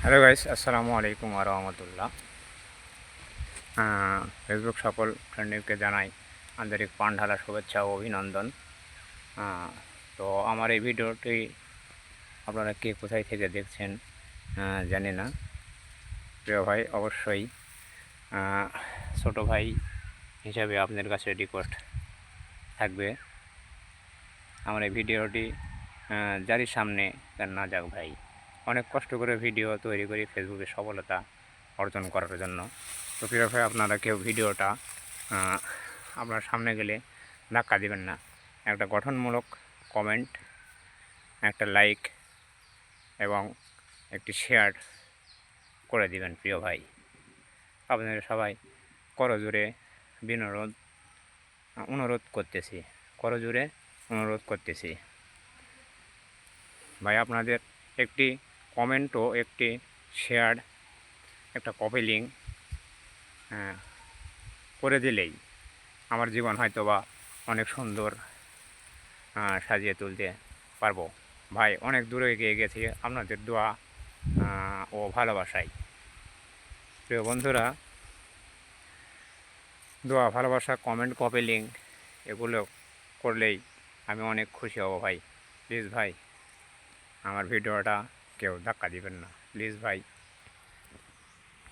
Hello guys, আসসালামু আলাইকুম ওয়া রাহমাতুল্লাহ। ফেসবুক সকল ফ্রেন্ডকে জানাই আন্তরিক প্রাণ ঢালা শুভেচ্ছা ও অভিনন্দন। আহ, তো আমার এই ভিডিওটি আপনারা কে কোথায় থেকে দেখছেন জানি না। প্রিয় ভাই, অবশ্যই ছোট ভাই হিসাবে আপনার কাছে রিকোয়েস্ট থাকবে, আমার এই ভিডিওটি যারই সামনে না যাক ভাই। অনেক কষ্ট করে ভিডিও তৈরি করি ফেসবুকে সফলতা অর্জন করার জন্য। তো প্রিয় ভাই, আপনারা কেউ ভিডিওটা আপনার সামনে গেলে ধাক্কা দিবেন না। একটা গঠনমূলক কমেন্ট, একটা লাইক এবং একটি শেয়ার করে দিবেন প্রিয় ভাই। আপনারা সবাই করজোরে অনুরোধ করতেছি, করজোরে অনুরোধ করতেছি ভাই। আপনাদের একটি কমেন্ট ও একটি শেয়ার, একটা কপি লিঙ্ক করে দিলেই আমার জীবন হয়তো বা অনেক সুন্দর সাজিয়ে তুলতে পারবো ভাই। অনেক দূরে এগিয়ে গেছি আপনাদের দোয়া ও ভালোবাসায়। প্রিয় বন্ধুরা, দোয়া, ভালোবাসা, কমেন্ট, কপি লিঙ্ক এগুলো করলেই আমি অনেক খুশি হব ভাই। প্লিজ ভাই, আমার ভিডিওটা কেউ ধাক্কা দিবেন না, প্লিজ ভাই।